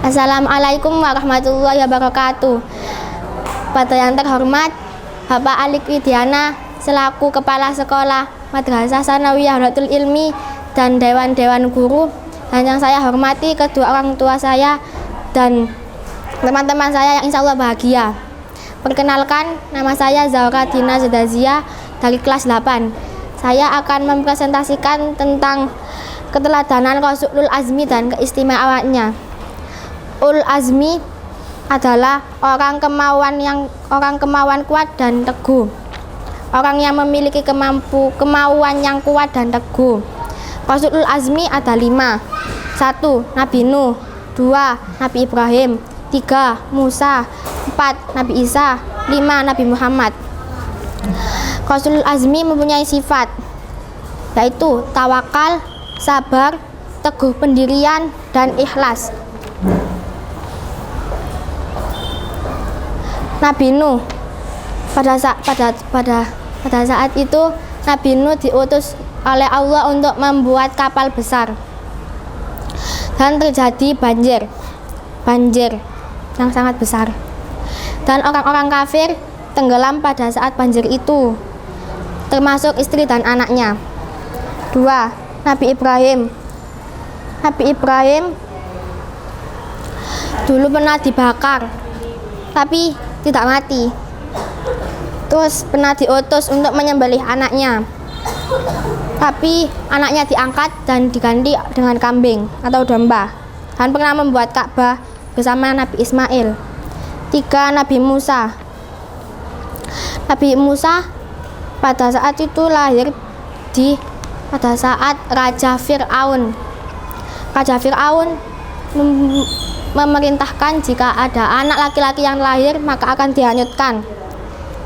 Assalamualaikum warahmatullahi wabarakatuh. Pada yang terhormat Bapak Alik Widiana selaku Kepala Sekolah Madrasah Tsanawiyah Rohtul Ilmi dan Dewan-Dewan Guru, dan yang saya hormati kedua orang tua saya dan teman-teman saya yang insya Allah bahagia. Perkenalkan, nama saya Zahra Dina Zedazia dari kelas 8. Saya akan mempresentasikan tentang keteladanan Rasul Ulul Azmi dan keistimewaannya. Ulul Azmi adalah orang kemauan kuat dan teguh. Orang yang memiliki kemauan yang kuat dan teguh. Rasul Ulul Azmi ada 5. 1. Nabi Nuh. 2. Nabi Ibrahim. 3. Musa. 4. Nabi Isa. 5. Nabi Muhammad. Rasul Ulul Azmi mempunyai sifat yaitu tawakal, sabar, teguh pendirian, dan ikhlas. Nabi Nuh, pada saat itu Nabi Nuh diutus oleh Allah untuk membuat kapal besar, dan terjadi banjir yang sangat besar, dan orang-orang kafir tenggelam pada saat banjir itu, termasuk istri dan anaknya. 2. Nabi Ibrahim dulu pernah dibakar tapi tidak mati, terus pernah diutus untuk menyembelih anaknya, tapi anaknya diangkat dan diganti dengan kambing atau domba, dan pernah membuat Ka'bah bersama Nabi Ismail. 3. Nabi Musa pada saat itu lahir pada saat Raja Fir'aun memerintahkan jika ada anak laki-laki yang lahir maka akan dihanyutkan,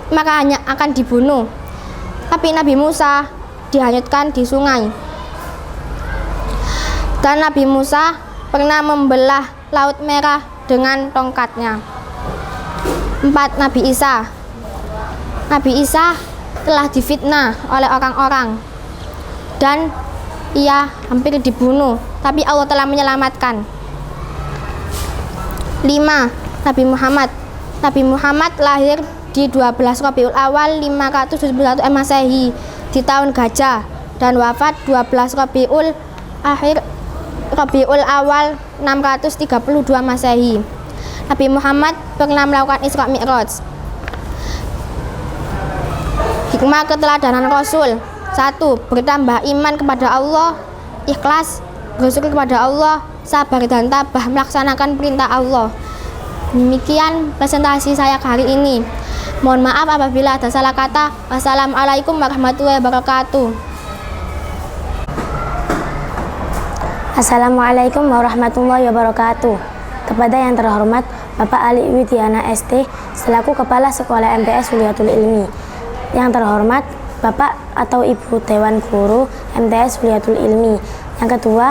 maka hanya akan dibunuh. Tapi Nabi Musa dihanyutkan di sungai, dan Nabi Musa pernah membelah Laut Merah dengan tongkatnya. 4. Nabi Isa telah difitnah oleh orang-orang dan ia hampir dibunuh, tapi Allah telah menyelamatkan. 5. Nabi Muhammad lahir di 12 Rabiul Awal 571 Masehi di tahun Gajah, dan wafat 12 Rabiul Awal 632 Masehi. Nabi Muhammad pernah melakukan Isra Mi'raj. Hikmah keteladanan Rasul. 1. Bertambah iman kepada Allah, ikhlas, bersyukur kepada Allah, sabar dan tabah melaksanakan perintah Allah. Demikian presentasi saya hari ini. Mohon maaf apabila ada salah kata. Wassalamualaikum warahmatullahi wabarakatuh. Assalamualaikum warahmatullahi wabarakatuh. Kepada yang terhormat Bapak Ali Widiana ST selaku Kepala Sekolah MTS Kuliatul Ilmi. Yang terhormat Bapak atau Ibu Dewan Guru MTS Kuliatul Ilmi. Yang kedua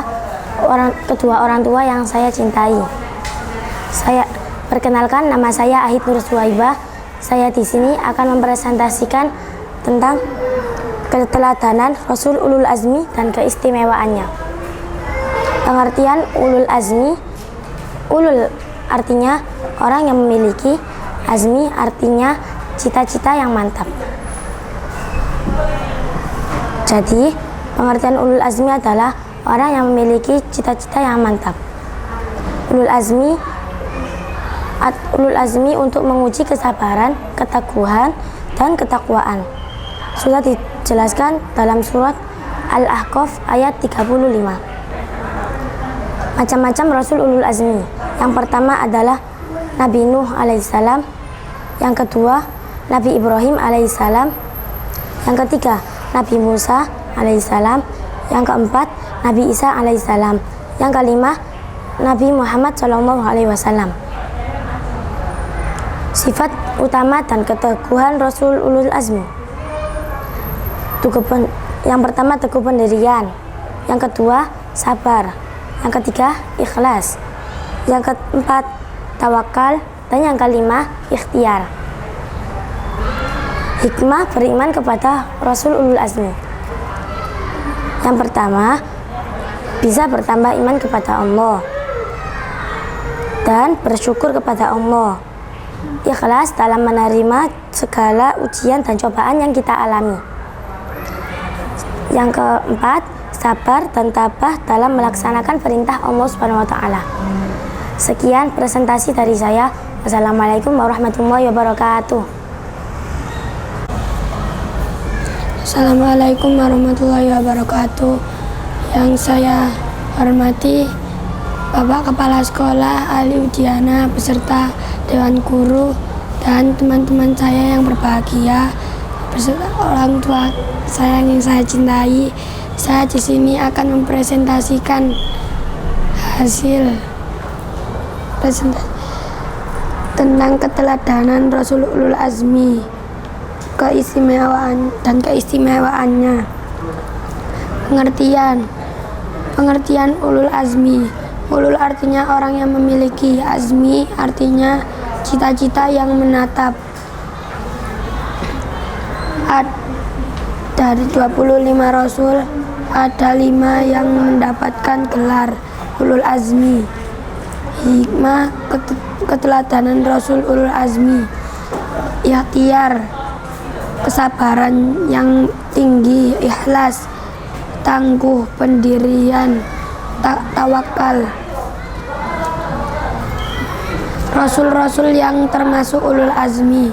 orang tua yang saya cintai. Saya perkenalkan, nama saya Ahid Nur Suwaibah. Saya di sini akan mempresentasikan tentang keteladanan Rasul Ulul Azmi dan keistimewaannya. Pengertian Ulul Azmi. Ulul artinya orang yang memiliki, azmi artinya cita-cita yang mantap. Jadi, pengertian Ulul Azmi adalah orang yang memiliki cita-cita yang mantap. Ulul Azmi untuk menguji kesabaran, keteguhan, dan ketakwaan. Sudah dijelaskan dalam surat Al-Ahqaf ayat 35. Macam-macam Rasul Ulul Azmi. Yang pertama adalah Nabi Nuh alaihissalam. Yang kedua, Nabi Ibrahim alaihissalam. Yang ketiga, Nabi Musa alaihissalam. Yang keempat, Nabi Isa alaihissalam. Yang kelima, Nabi Muhammad SAW. Sifat utama dan keteguhan Rasul Ulul Azmi. Yang pertama, teguh pendirian. Yang kedua, sabar. Yang ketiga, ikhlas. Yang keempat, tawakal. Dan yang kelima, ikhtiar. Hikmah beriman kepada Rasul Ulul Azmi. Yang pertama, bisa bertambah iman kepada Allah. dan bersyukur kepada Allah. Ikhlas dalam menerima segala ujian dan cobaan yang kita alami. Yang keempat, sabar dan tabah dalam melaksanakan perintah Allah Subhanahu wa taala. Sekian presentasi dari saya. Wassalamualaikum warahmatullahi wabarakatuh. Assalamualaikum warahmatullahi wabarakatuh. Yang saya hormati Bapak Kepala Sekolah Ali Widiana beserta Dewan Guru dan teman-teman saya yang berbahagia, beserta orang tua saya yang saya cintai. Saya di sini akan mempresentasikan hasil presentasi tentang keteladanan Rasul Ulul Azmi, keistimewaan dan keistimewaannya. Pengertian ulul azmi. Ulul artinya orang yang memiliki, azmi artinya cita-cita yang menatap. Dari 25 rasul, ada 5 yang mendapatkan gelar ulul azmi. Hikmah keteladanan Rasul Ulul Azmi: ikhtiar, kesabaran yang tinggi, ikhlas, tangguh, pendirian, tawakal. Rasul-rasul yang termasuk Ulul Azmi: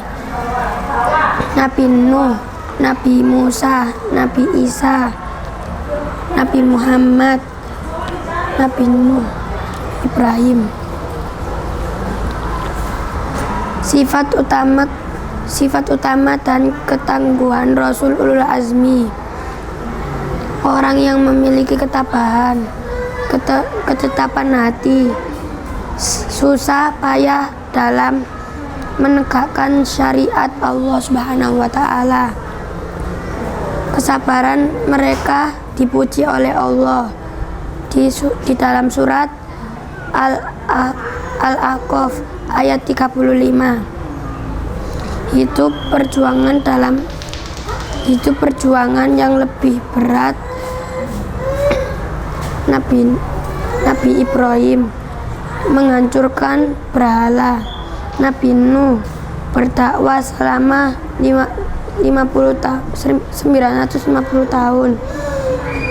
Nabi Nuh, Nabi Musa, Nabi Isa, Nabi Muhammad, Nabi Nuh, Ibrahim. Sifat utama dan ketangguhan Rasul Ulul Azmi: orang yang memiliki ketabahan, ketetapan hati, susah payah dalam menegakkan syariat Allah Subhanahu wa taala. Kesabaran mereka dipuji oleh Allah di dalam surat Al-A'qaf ayat 35. Hidup perjuangan yang lebih berat. Nabi Ibrahim menghancurkan berhala. Nabi Nuh berdakwah selama 950 tahun.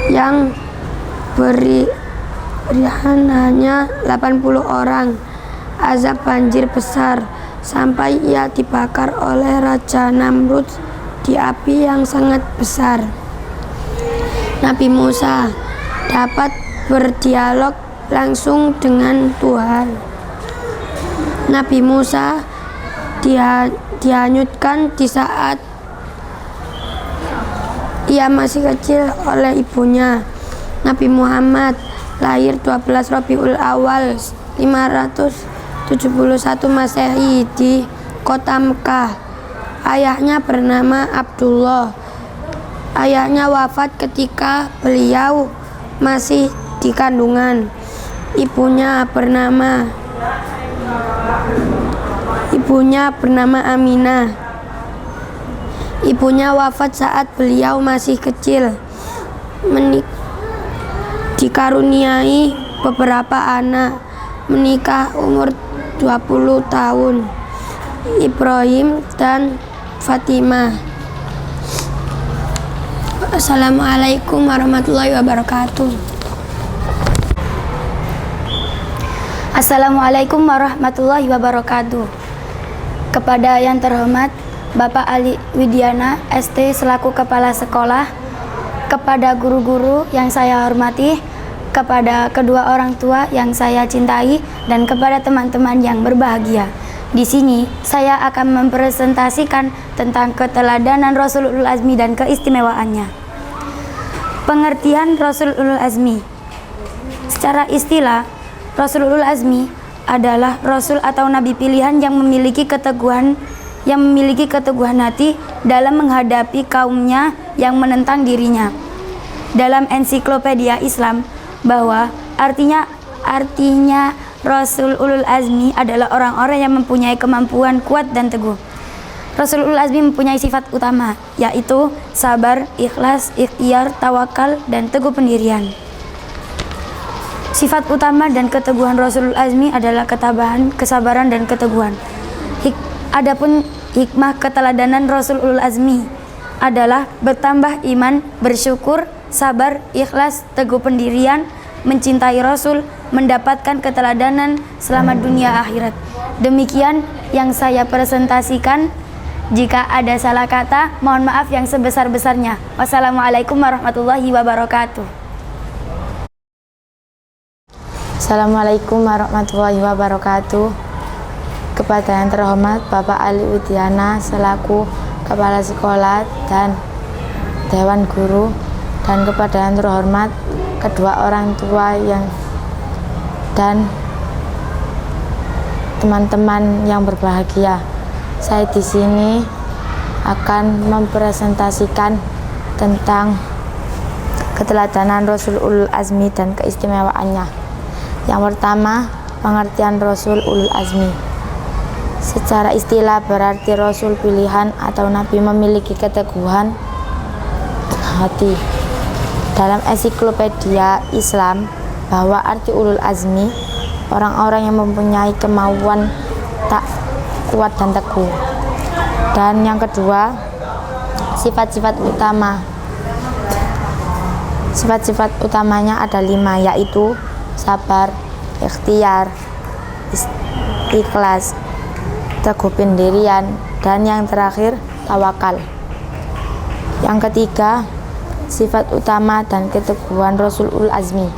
Yang beriman hanya 80 orang. Azab banjir besar sampai ia dibakar oleh Raja Namrud di api yang sangat besar. Nabi Musa dapat berdialog langsung dengan Tuhan. Nabi Musa dihanyutkan di saat ia masih kecil oleh ibunya. Nabi Muhammad lahir 12 Rabiul Awal 571 Masehi di kota Mekah. Ayahnya bernama Abdullah. Ayahnya wafat ketika beliau masih di kandungan. Ibunya bernama Aminah. Ibunya wafat saat beliau masih kecil. Dikaruniai beberapa anak, menikah umur 20 tahun, Ibrahim dan Fatimah. Assalamualaikum warahmatullahi wabarakatuh. Assalamualaikum warahmatullahi wabarakatuh. Kepada yang terhormat Bapak Ali Widiana ST selaku Kepala Sekolah, kepada guru-guru yang saya hormati, kepada kedua orang tua yang saya cintai, dan kepada teman-teman yang berbahagia. Di sini saya akan mempresentasikan tentang keteladanan Rasul Ulul Azmi dan keistimewaannya. Pengertian Rasul Ulul Azmi. Secara istilah, Rasul Ulul Azmi adalah rasul atau nabi pilihan yang memiliki keteguhan hati dalam menghadapi kaumnya yang menentang dirinya. Dalam ensiklopedia Islam bahwa artinya Rasul Ulul Azmi adalah orang-orang yang mempunyai kemampuan kuat dan teguh. Rasul Ulul Azmi mempunyai sifat utama, yaitu sabar, ikhlas, ikhtiar, tawakal, dan teguh pendirian. Sifat utama dan keteguhan Rasulul Azmi adalah ketabahan, kesabaran, dan keteguhan. Adapun hikmah keteladanan Rasulul Azmi adalah bertambah iman, bersyukur, sabar, ikhlas, teguh pendirian, mencintai Rasul, mendapatkan keteladanan selama dunia akhirat. Demikian yang saya presentasikan. Jika ada salah kata, mohon maaf yang sebesar-besarnya. Wassalamualaikum warahmatullahi wabarakatuh. Assalamualaikum warahmatullahi wabarakatuh. Kepada yang terhormat Bapak Ali Widiana selaku Kepala Sekolah dan Dewan Guru, dan kepada yang terhormat kedua orang tua dan teman-teman yang berbahagia. Saya di sini akan mempresentasikan tentang keteladanan Rasul Ulul Azmi dan keistimewaannya. Yang pertama, pengertian Rasul Ulul Azmi. Secara istilah berarti Rasul pilihan atau Nabi memiliki keteguhan hati. Dalam ensiklopedia Islam, bahwa arti Ulul Azmi orang-orang yang mempunyai kemauan tak kuat dan teguh. Dan yang kedua, sifat-sifat utama. Sifat-sifat utamanya ada 5, yaitu sabar, ikhtiar, ikhlas, teguh pendirian, dan yang terakhir tawakal. Yang ketiga, sifat utama dan keteguhan Rasul Ulul Azmi,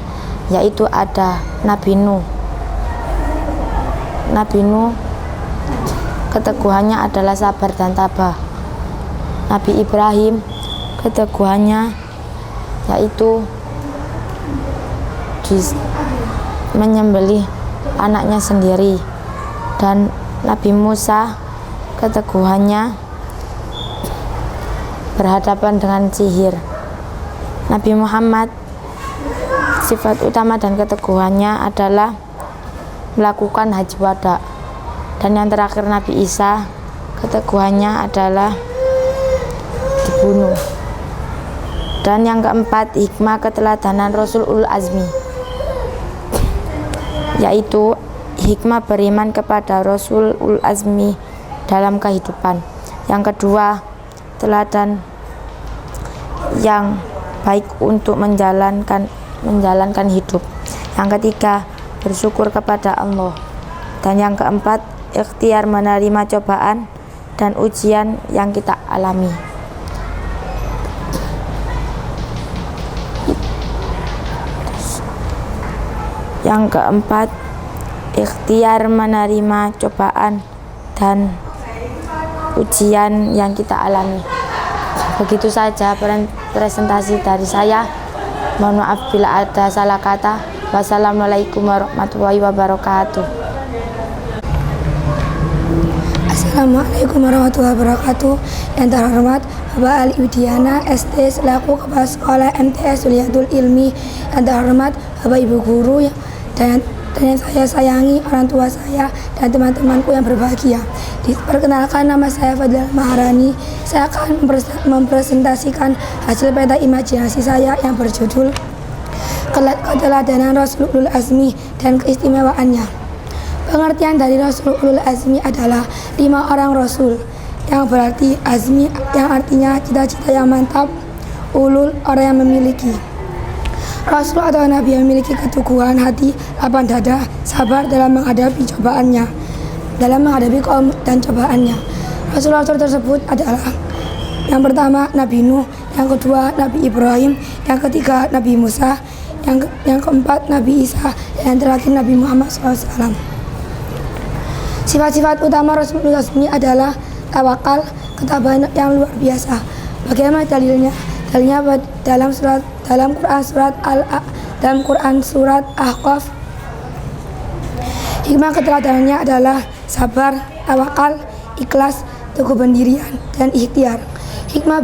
yaitu ada Nabi Nuh. Nabi Nuh keteguhannya adalah sabar dan tabah. Nabi Ibrahim keteguhannya yaitu menyembelih anaknya sendiri. Dan Nabi Musa keteguhannya berhadapan dengan sihir. Nabi Muhammad sifat utama dan keteguhannya adalah melakukan haji wada. Dan yang terakhir Nabi Isa keteguhannya adalah dibunuh. Dan yang keempat, hikmah keteladanan Rasul Ulul Azmi, yaitu hikmah beriman kepada Rasul Ulul Azmi dalam kehidupan. Yang kedua, teladan yang baik untuk menjalankan hidup. Yang ketiga, bersyukur kepada Allah. Dan yang keempat, ikhtiar menerima cobaan dan ujian yang kita alami. Yang keempat, ikhtiar menerima cobaan dan ujian yang kita alami. Begitu saja presentasi dari saya. Mohon maaf bila ada salah kata. Wassalamualaikum warahmatullahi wabarakatuh. Assalamualaikum warahmatullahi wabarakatuh. Yang terhormat Bapak Ali Widiana ST selaku Kepala Sekolah MTS Suliatul Ilmi. Yang terhormat Bapak Ibu Guru dan yang saya sayangi, orang tua saya dan teman-temanku yang berbahagia. Perkenalkan, nama saya Fadila Maharani. Saya akan mempresentasikan hasil peta imajinasi saya yang berjudul Keteladanan Rasul Ulul Azmi dan keistimewaannya. Pengertian dari Rasul Ulul Azmi adalah 5 orang Rasul, yang berarti Azmi yang artinya cita-cita yang mantap, Ulul orang yang memiliki. Rasul atau Nabi yang memiliki keteguhan hati, lapang dada, sabar dalam menghadapi kaum dan cobaannya. Rasul-rasul tersebut adalah yang pertama Nabi Nuh, yang kedua Nabi Ibrahim, yang ketiga Nabi Musa, yang keempat Nabi Isa, dan yang terakhir Nabi Muhammad SAW. Sifat-sifat utama Rasulullah SAW adalah tawakal, ketabahan yang luar biasa. Bagaimana dalilnya? Dalilnya dalam Quran surat Ahqaf. Hikmah keteladanannya adalah sabar, tawakal, ikhlas, teguh pendirian, dan ikhtiar. Hikmah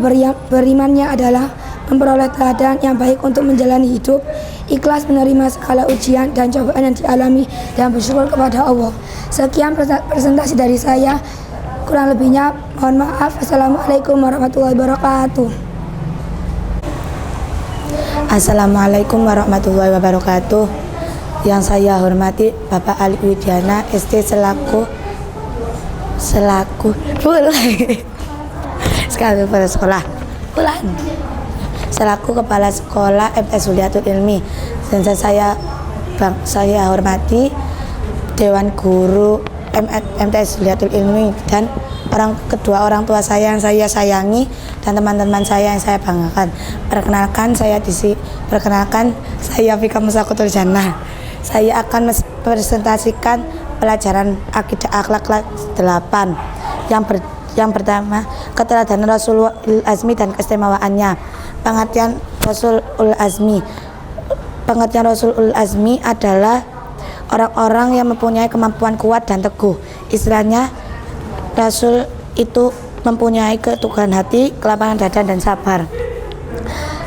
berimannya adalah memperoleh teladan yang baik untuk menjalani hidup, ikhlas menerima segala ujian dan cobaan yang dialami, dan bersyukur kepada Allah. Sekian presentasi dari saya. Kurang lebihnya mohon maaf. Assalamualaikum warahmatullahi wabarakatuh. Assalamualaikum warahmatullahi wabarakatuh. Yang saya hormati Bapak Ali Widiana ST selaku sekali kepala sekolah selaku kepala sekolah MTS Suliatul Ilmi, dan saya hormati Dewan Guru MTS Suliatul Ilmi dan kedua orang tua saya yang saya sayangi dan teman-teman saya yang saya banggakan. Perkenalkan saya Fika Musakutul Jannah. Saya akan mempresentasikan pelajaran akidah akhlak kelas 8. Yang pertama, keteladanan Rasulul Azmi dan keistimewaannya. Pengertian Rasulul Azmi. Pengertian Rasulul Azmi adalah orang-orang yang mempunyai kemampuan kuat dan teguh. Istilahnya, Rasul itu mempunyai keteguhan hati, kelapangan dada, dan sabar.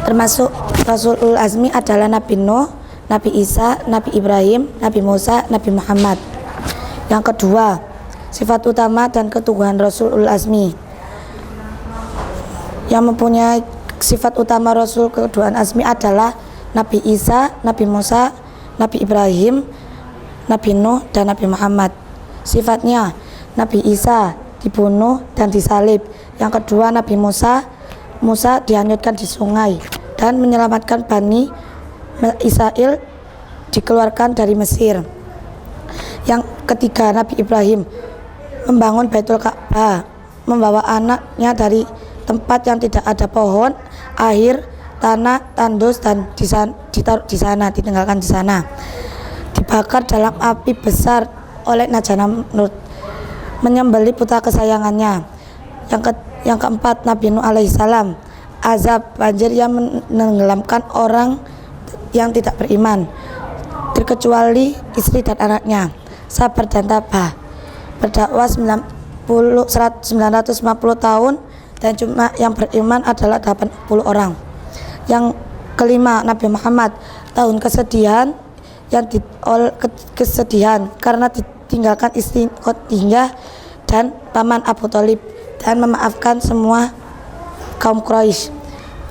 Termasuk Rasulul Azmi adalah Nabi Nuh, Nabi Isa, Nabi Ibrahim, Nabi Musa, Nabi Muhammad. Yang kedua, sifat utama dan keteguhan Rasulul Azmi. Yang mempunyai sifat utama Rasul keteguhan Azmi adalah Nabi Isa, Nabi Musa, Nabi Ibrahim, Nabi Nuh, dan Nabi Muhammad. Sifatnya, Nabi Isa dibunuh dan disalib. Yang kedua, Nabi Musa dihanyutkan di sungai dan menyelamatkan Bani Israel dikeluarkan dari Mesir. Yang ketiga, Nabi Ibrahim membangun Baitul Ka'bah, membawa anaknya dari tempat yang tidak ada pohon, air, tanah, tandus, dan ditinggalkan di sana. Dibakar dalam api besar oleh Najana Namrud, menyembelih putra kesayangannya. Yang keempat, Nabi Nuh alaihissalam, azab banjir yang menenggelamkan orang yang tidak beriman, terkecuali istri dan anaknya. Sabar dan tabah, berdakwah 950 tahun dan cuma yang beriman adalah 80 orang. Yang kelima, Nabi Muhammad, tahun kesedihan kesedihan karena ditinggalkan istri Khadijah dan paman Abu Thalib, dan memaafkan semua kaum Quraisy.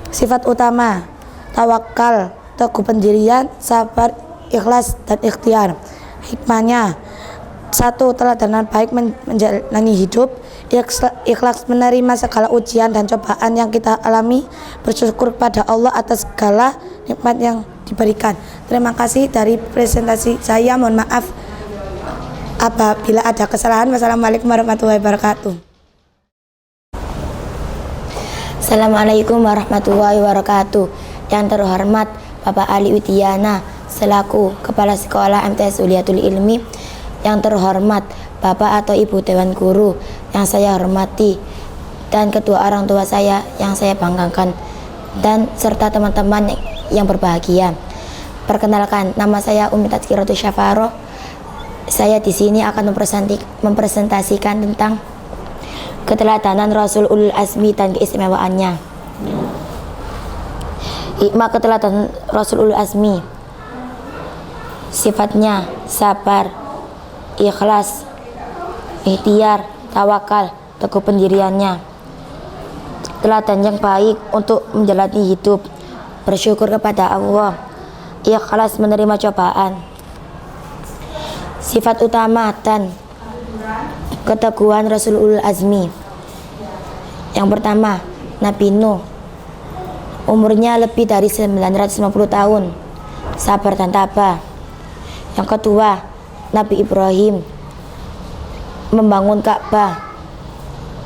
Sifat utama, tawakal, teguh pendirian, sabar, ikhlas, dan ikhtiar. Hikmahnya, 1. Teladanan baik menjalani hidup, ikhlas menerima segala ujian dan cobaan yang kita alami, bersyukur pada Allah atas segala nikmat yang diberikan. Terima kasih dari presentasi saya. Mohon maaf apabila ada kesalahan. Wassalamualaikum warahmatullahi wabarakatuh. Assalamualaikum warahmatullahi wabarakatuh. Yang terhormat Bapak Ali Widiana selaku Kepala Sekolah MTS Suliatul Ilmi. Yang terhormat Bapak atau Ibu Dewan Guru yang saya hormati, dan kedua orang tua saya yang saya banggakan, dan serta teman-teman yang berbahagia. Perkenalkan, nama saya Umi Tazkiratus Syafaroh. Saya di sini akan mempresentasikan tentang keteladanan Rasulul Azmi dan keistimewaannya. Hikmah keteladanan Rasulul Azmi. Sifatnya sabar, ikhlas, ikhtiar, tawakal, teguh pendiriannya. Teladan yang baik untuk menjalani hidup, bersyukur kepada Allah, ikhlas menerima cobaan. Sifat utama dan keteguhan Rasulul Azmi. Yang pertama, Nabi Nuh, umurnya lebih dari 950 tahun, sabar dan tabah. Yang kedua, Nabi Ibrahim membangun Ka'bah.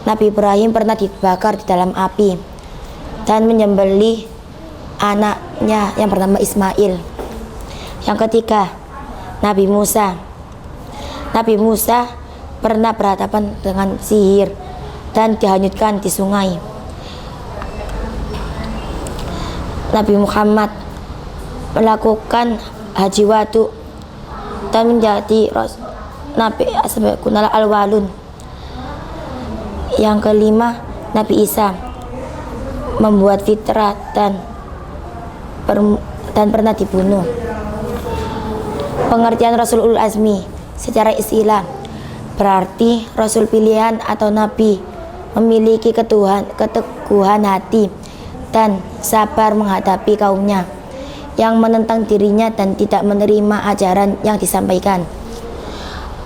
Nabi Ibrahim pernah dibakar di dalam api dan menyembelih anaknya yang bernama Ismail. Yang ketiga, Nabi Musa. Nabi Musa pernah berhadapan dengan sihir dan dihanyutkan di sungai. Nabi Muhammad melakukan haji wadu dan menjadi Nabi Asbaqunal Alwalun. Yang kelima, Nabi Isa membuat fitrah dan pernah dibunuh. Pengertian Rasulul Azmi secara istilah berarti Rasul pilihan atau Nabi, memiliki keteguhan hati dan sabar menghadapi kaumnya. yang menentang dirinya dan tidak menerima ajaran yang disampaikan.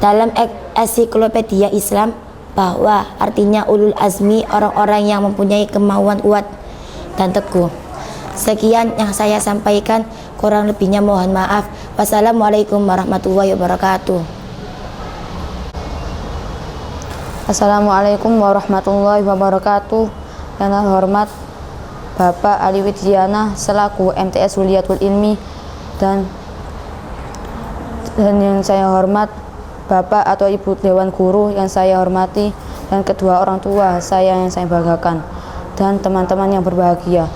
Dalam ensiklopedia Islam bahwa artinya ulul azmi orang-orang yang mempunyai kemauan kuat dan teguh. Sekian yang saya sampaikan, kurang lebihnya mohon maaf. Wassalamualaikum warahmatullahi wabarakatuh. Assalamualaikum warahmatullahi wabarakatuh. Yang terhormat Bapak Ali Widiana selaku MTS Kuliatul Ilmi dan yang saya hormat Bapak atau Ibu Dewan Guru yang saya hormati, dan kedua orang tua saya yang saya banggakan, dan teman-teman yang berbahagia.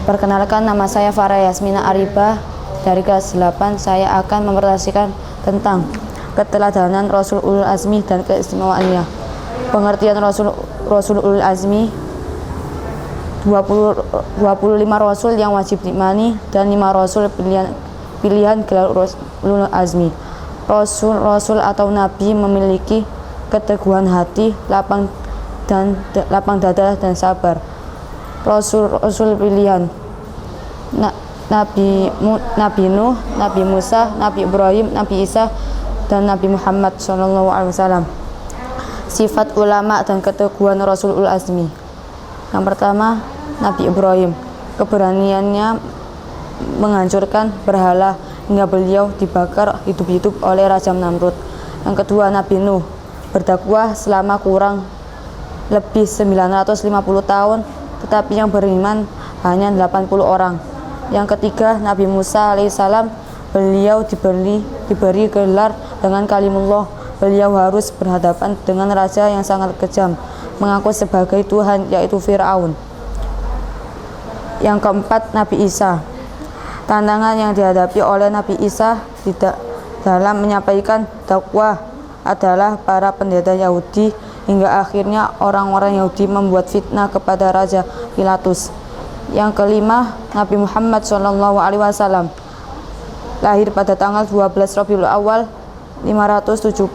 Perkenalkan, nama saya Farah Yasmina Aribah dari kelas 8. Saya akan mempresentasikan tentang keteladanan Rasul Ulul Azmi dan keistimewaannya. Pengertian Rasul Ulul Azmi: 25 Rasul yang wajib diimani dan 5 Rasul pilihan gelar Ulul Azmi. Rasul atau Nabi memiliki keteguhan hati, lapang dada dan sabar. Rasul pilihan: Nabi Nuh, Nabi Musa, Nabi Ibrahim, Nabi Isa, dan Nabi Muhammad SAW. Sifat ulama dan keteguhan Rasul Ulul Azmi. Yang pertama, Nabi Ibrahim. Keberaniannya menghancurkan berhala hingga beliau dibakar hidup-hidup oleh Raja Namrud. Yang kedua, Nabi Nuh. Berdakwah selama kurang lebih 950 tahun, tetapi yang beriman hanya 80 orang. Yang ketiga, Nabi Musa alaihissalam. Beliau diberi gelar dengan kalimullah. Beliau harus berhadapan dengan raja yang sangat kejam, mengaku sebagai Tuhan, yaitu Fir'aun. Yang keempat, Nabi Isa. Tantangan yang dihadapi oleh Nabi Isa tidak dalam menyampaikan dakwah adalah para pendeta Yahudi, hingga akhirnya orang-orang Yahudi membuat fitnah kepada Raja Pilatus. Yang kelima, Nabi Muhammad SAW. Lahir pada tanggal 12 Rabiul Awal 571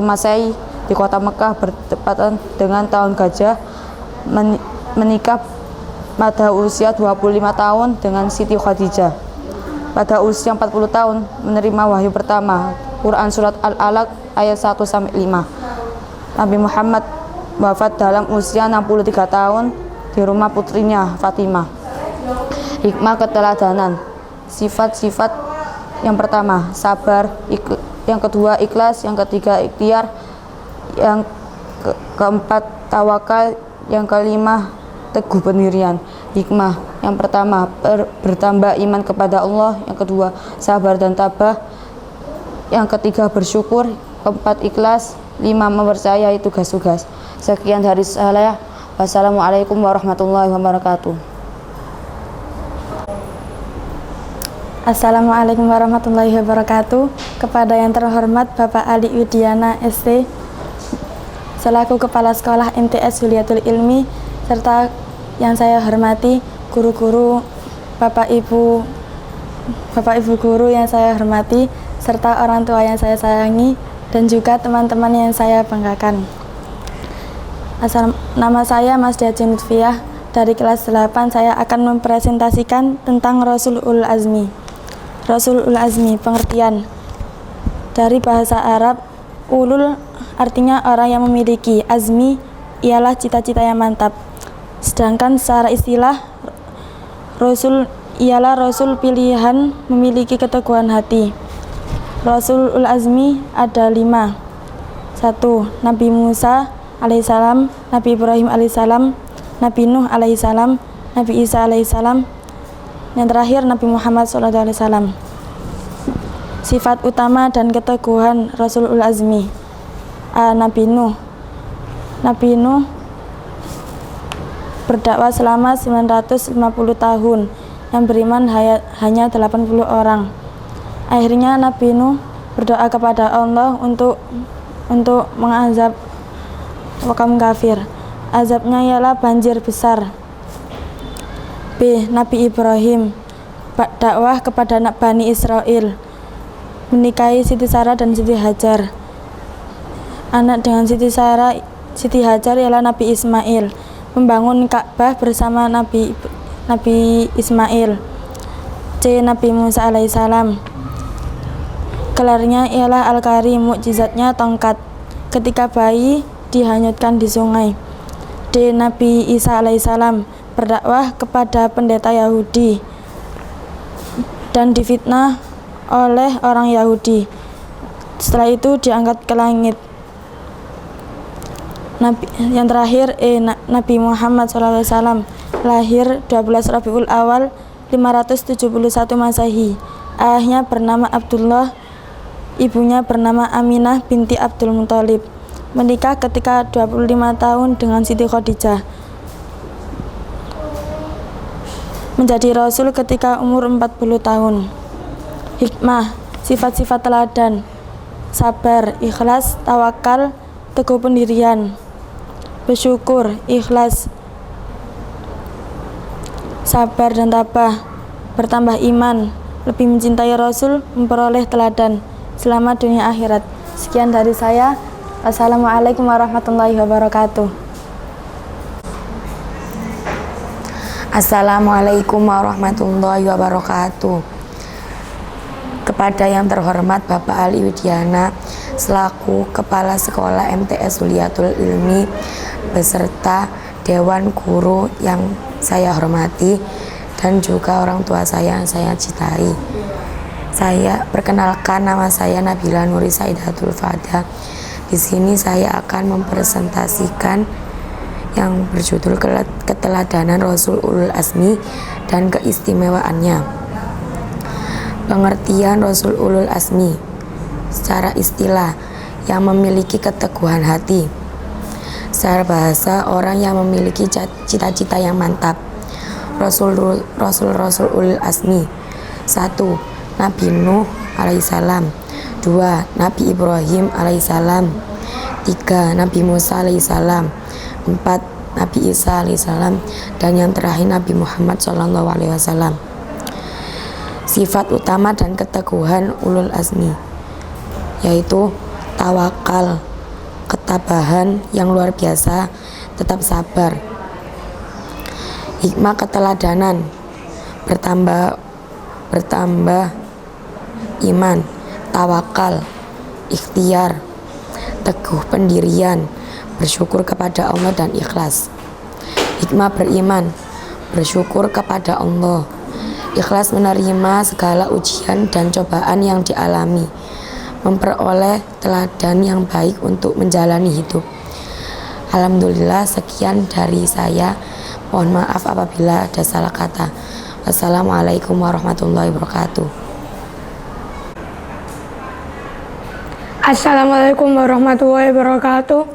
Masehi di kota Mekah, bertepatan dengan tahun gajah. Menikah pada usia 25 tahun dengan Siti Khadijah. Pada usia 40 tahun menerima wahyu pertama, Quran Surat Al-Alaq ayat 1-5. Nabi Muhammad wafat dalam usia 63 tahun di rumah putrinya Fatimah. Hikmah keteladanan. Sifat-sifat: yang pertama, sabar. Yang kedua, ikhlas. Yang ketiga, ikhtiar. Yang keempat, tawakal. Yang kelima, teguh pendirian. Hikmah: yang pertama, bertambah iman kepada Allah. Yang kedua, sabar dan tabah. Yang ketiga, bersyukur. Keempat, ikhlas. 5, mempercayai tugas-tugas. Sekian dari saya. Wassalamualaikum warahmatullahi wabarakatuh. Assalamualaikum warahmatullahi wabarakatuh. Kepada yang terhormat Bapak Ali Widiana ST selaku Kepala Sekolah MTS Kuliatul Ilmi, serta yang saya hormati guru-guru, Bapak Ibu guru yang saya hormati, serta orang tua yang saya sayangi, dan juga teman-teman yang saya banggakan. Nama saya Mas Diaji Lutfiah dari kelas 8. Saya akan mempresentasikan tentang Rasul Ulul Azmi. Rasul Ulul Azmi, pengertian dari bahasa Arab. Ulul artinya orang yang memiliki, azmi ialah cita-cita yang mantap. Sedangkan secara istilah, Rasul ialah Rasul pilihan memiliki keteguhan hati. Rasul Ulul Azmi ada 5. 1. Nabi Musa alaihissalam, Nabi Ibrahim alaihissalam, Nabi Nuh alaihissalam, Nabi Isa alaihissalam. Yang terakhir, Nabi Muhammad SAW. Sifat utama dan keteguhan Rasul Ulul Azmi. Nabi Nuh. Nabi Nuh berdakwah selama 950 tahun, yang beriman hanya 80 orang. Akhirnya Nabi Nuh berdoa kepada Allah untuk mengazab kaum kafir. Azabnya ialah banjir besar. B. Nabi Ibrahim dakwah kepada anak Bani Israel, menikahi Siti Sarah dan Siti Hajar. Anak dengan Siti Hajar ialah Nabi Ismail, membangun Ka'bah bersama Nabi Ismail. C. Nabi Musa alaihissalam. Gelarnya ialah Al-Karim, mukjizatnya tongkat. Ketika bayi dihanyutkan di sungai. D. Nabi Isa alaihissalam, berdakwah kepada pendeta Yahudi dan difitnah oleh orang Yahudi. Setelah itu diangkat ke langit. Yang terakhir Nabi Muhammad SAW, lahir 12 Rabiul Awal 571 Masehi. Ayahnya bernama Abdullah, ibunya bernama Aminah binti Abdul Muthalib. Menikah ketika 25 tahun dengan Siti Khadijah. Menjadi Rasul ketika umur 40 tahun. Hikmah, sifat-sifat teladan: sabar, ikhlas, tawakal, teguh pendirian. Bersyukur, ikhlas, sabar dan tabah. Bertambah iman, lebih mencintai Rasul, memperoleh teladan. Selamat dunia akhirat. Sekian dari saya. Assalamualaikum warahmatullahi wabarakatuh. Assalamualaikum warahmatullahi wabarakatuh. Kepada yang terhormat Bapak Ali Widiana selaku Kepala Sekolah MTS Zuliatul Ilmi beserta Dewan Guru yang saya hormati dan juga orang tua saya yang saya cintai. Saya perkenalkan, nama saya Nabila Nuri Saidatul Fada. Di sini saya akan mempresentasikan yang berjudul Keteladanan Rasul Ulul Azmi dan Keistimewaannya. Pengertian Rasul Ulul Azmi secara istilah, yang memiliki keteguhan hati. Secara bahasa, orang yang memiliki cita-cita yang mantap. Rasul Ulul Azmi: 1. Nabi Nuh alaihissalam. 2. Nabi Ibrahim alaihissalam. 3. Nabi Musa alaihissalam. 4. Nabi Isa alaihissalam. Dan yang terakhir Nabi Muhammad SAW. Sifat utama dan keteguhan Ulul Azmi yaitu tawakal, ketabahan yang luar biasa, tetap sabar. Hikmah keteladanan: bertambah iman, tawakal, ikhtiar, teguh pendirian, bersyukur kepada Allah dan ikhlas. Hikmah beriman: bersyukur kepada Allah, ikhlas menerima segala ujian dan cobaan yang dialami, memperoleh teladan yang baik untuk menjalani hidup. Alhamdulillah, sekian dari saya. Mohon maaf apabila ada salah kata. Wassalamualaikum warahmatullahi wabarakatuh. Assalamualaikum warahmatullahi wabarakatuh.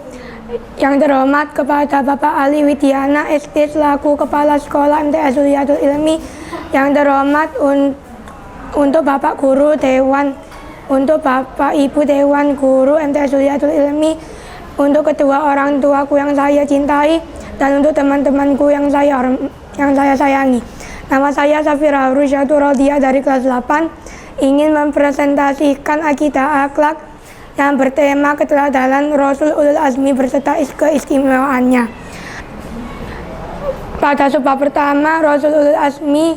Yang terhormat kepada Bapak Ali Widiana SD selaku Kepala Sekolah MTS Zuliatul Ilmi. Yang terhormat untuk Bapak Guru Dewan, untuk Bapak Ibu Dewan Guru MTS Zuliatul Ilmi, untuk kedua orang tuaku yang saya cintai, dan untuk teman-temanku yang saya sayangi. Nama saya Safira Rusyatul Rodia dari kelas 8, ingin mempresentasikan akidah akhlak yang bertema keteladanan Rasul Ulul Azmi beserta keistimewaannya. Pada subbab pertama Rasul Ulul Azmi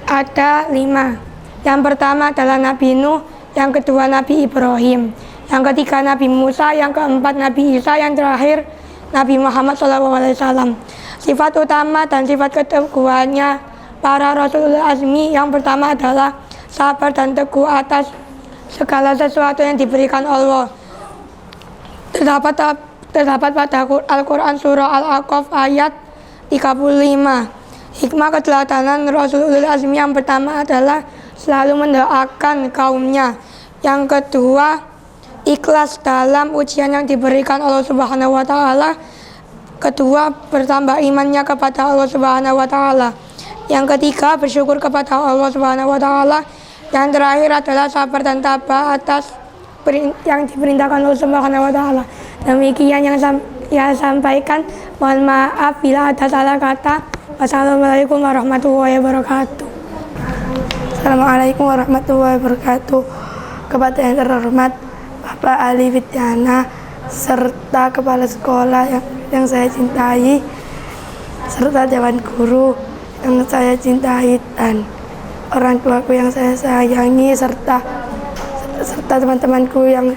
ada 5. Yang pertama adalah Nabi Nuh, yang kedua Nabi Ibrahim, yang ketiga Nabi Musa, yang keempat Nabi Isa, yang terakhir Nabi Muhammad SAW. Sifat utama dan sifat keteguhannya para Rasul Ulul Azmi yang pertama adalah sabar dan teguh atas segala sesuatu yang diberikan Allah. Terdapat pada Al-Quran surah Al-Aqaf ayat 35. Hikmah keteladanan Rasul Ulul Azmi yang pertama adalah selalu mendoakan kaumnya. Yang kedua, ikhlas dalam ujian yang diberikan Allah Subhanahu wa taala. Kedua, bertambah imannya kepada Allah Subhanahu wa taala. Yang ketiga, bersyukur kepada Allah Subhanahu wa taala. Yang terakhir adalah sabar dan tabah atas yang diperintahkan Allah Subhanahu wa taala. Demikian yang saya sampaikan. Mohon maaf bila ada salah kata. Wassalamualaikum warahmatullahi wabarakatuh. Assalamualaikum warahmatullahi wabarakatuh. Kepada yang terhormat Bapak Ali Widiana serta Kepala Sekolah yang saya cintai, serta Dewan Guru yang saya cintai, dan orang tuaku yang saya sayangi, serta teman-temanku yang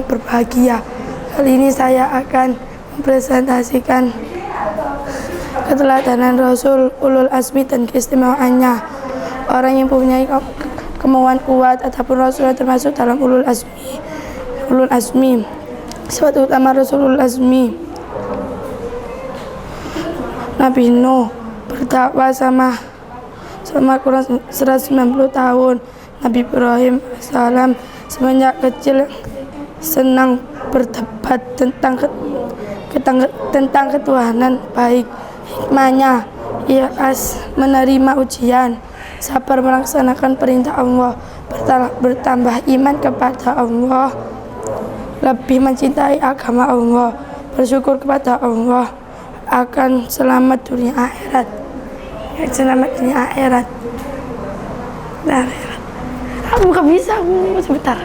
berbahagia. Kali ini saya akan mempresentasikan keteladanan Rasul Ulul Azmi dan keistimewaannya. Orang yang mempunyai kemauan kuat ataupun Rasul termasuk dalam Ulul Azmi. Sifat utama Rasul Ulul Azmi: Nabi Nuh berdakwah sama kurang 190 tahun. Nabi Ibrahim salam semenjak kecil senang berdebat tentang ketuhanan baik. Hikmahnya, ia menerima ujian, sabar melaksanakan perintah Allah, bertambah iman kepada Allah, lebih mencintai agama Allah, bersyukur kepada Allah, akan selamat dunia akhirat. Aku gak bisa, sebentar.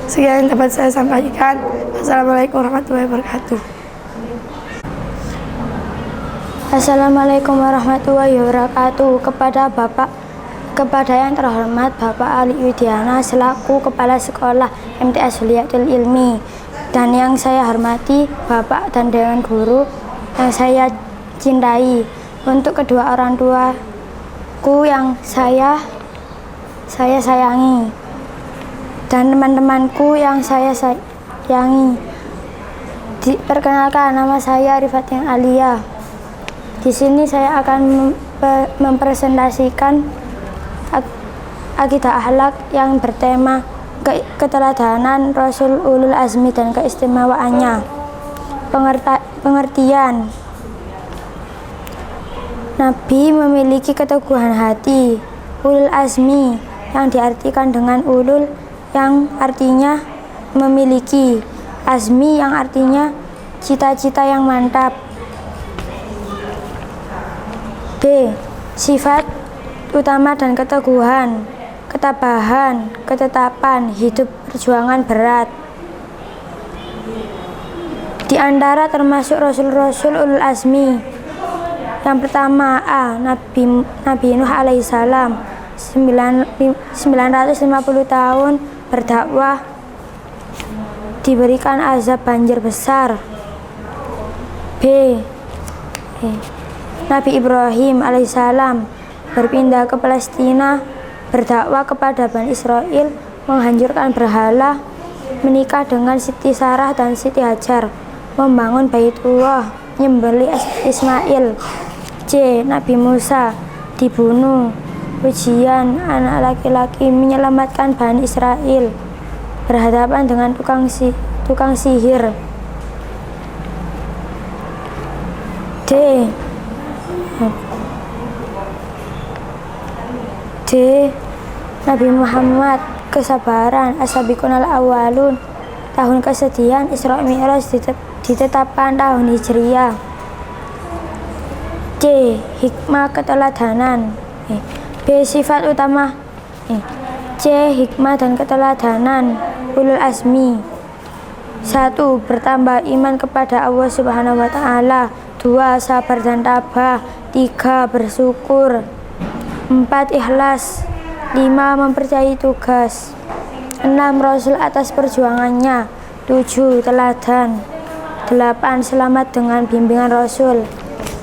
Sekian yang dapat saya sampaikan. Assalamualaikum warahmatullahi wabarakatuh. Assalamualaikum warahmatullahi wabarakatuh. Kepada yang terhormat Bapak Ali Widiana selaku Kepala Sekolah MTS Huliyatul Ilmi, dan yang saya hormati Bapak dan Dewan Guru yang saya cintai, untuk kedua orang tuaku yang saya sayangi, dan teman-temanku yang saya sayangi. Perkenalkan, nama saya Rifatin Alia. Di sini saya akan mempresentasikan akidah akhlak yang bertema keteladanan Rasul Ulul Azmi dan keistimewaannya. Pengertian: Nabi memiliki keteguhan hati. Ulul Azmi yang diartikan dengan ulul yang artinya memiliki, azmi yang artinya cita-cita yang mantap. B. Sifat utama dan keteguhan: ketabahan, ketetapan, hidup perjuangan berat. Di antara termasuk Rasul-Rasul Ulul Azmi, yang pertama A. Nabi Nuh alaihissalam 950 tahun berdakwah, diberikan azab banjir besar. B. Nabi Ibrahim alaihissalam berpindah ke Palestina, berdakwah kepada Bani Israel, menghancurkan berhala, menikah dengan Siti Sarah dan Siti Hajar, membangun Baitullah, menyembelih Ismail. C. Nabi Musa dibunuh, ujian anak laki-laki, menyelamatkan Bani Israel, berhadapan dengan tukang sihir. D. Nabi Muhammad kesabaran, as-sabiqunal awwalun, tahun kesedihan Isra Mi'raj ditetapkan tahun Hijriyah. C. Hikmah keteladanan. B. Sifat utama. C. Hikmah dan keteladanan Ulul Azmi: 1. Bertambah iman kepada Allah Subhanahu wa Ta'ala. 2. Sabar dan tabah. 3. Bersyukur. 4. Ikhlas. 5. Mempercayai tugas. 6. Rasul atas perjuangannya. 7. Teladan. 8. Selamat dengan bimbingan Rasul.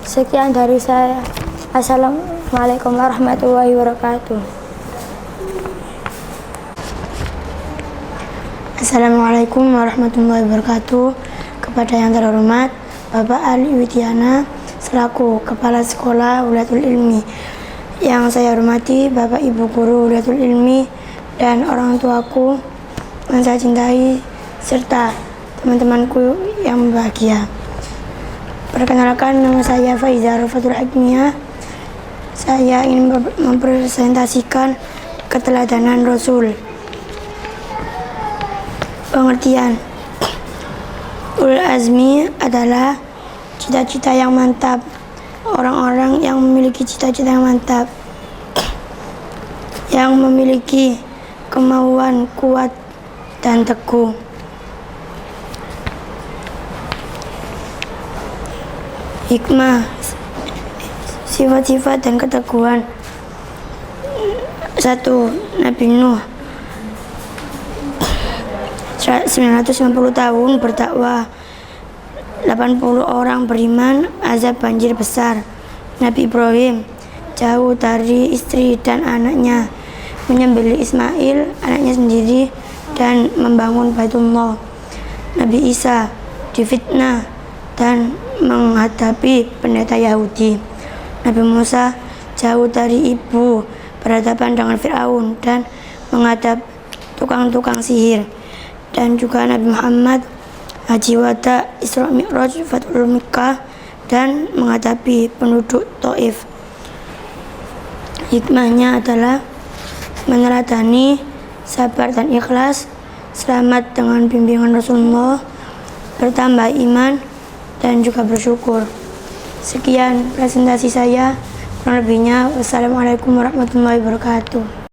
Sekian dari saya. Assalamualaikum warahmatullahi wabarakatuh. Assalamualaikum warahmatullahi wabarakatuh. Kepada yang terhormat Bapak Ali Widiana selaku Kepala Sekolah Huliyatul Ilmi, yang saya hormati Bapak Ibu Guru Huliyatul Ilmi dan orang tuaku yang saya cintai, serta teman-temanku yang bahagia. Perkenalkan, nama saya Faiza Rafatul Hikmiyah. Saya ingin mempresentasikan keteladanan Rasul. Pengertian: Ulul Azmi adalah cita-cita yang mantap, orang-orang yang memiliki cita-cita yang mantap, yang memiliki kemauan kuat dan teguh. Hikmah: Sifat-sifat dan keteguhan. 1. Nabi Nuh 950 tahun berdakwah, 80 orang beriman, azab banjir besar. Nabi Ibrahim jauh dari istri dan anaknya, menyembelih Ismail anaknya sendiri dan membangun Baitullah. Nabi Isa difitnah dan menghadapi pendeta Yahudi. Nabi Musa jauh dari ibu, berhadapan dengan Fir'aun dan menghadap tukang-tukang sihir. Dan juga Nabi Muhammad Haji Wada, Isra Mi'raj, Fathul Makkah dan menghadapi penduduk Taif. Hikmahnya adalah meneladani sabar dan ikhlas, selamat dengan bimbingan Rasulullah, bertambah iman dan juga bersyukur. Sekian presentasi saya, kurang lebihnya wassalamualaikum warahmatullahi wabarakatuh.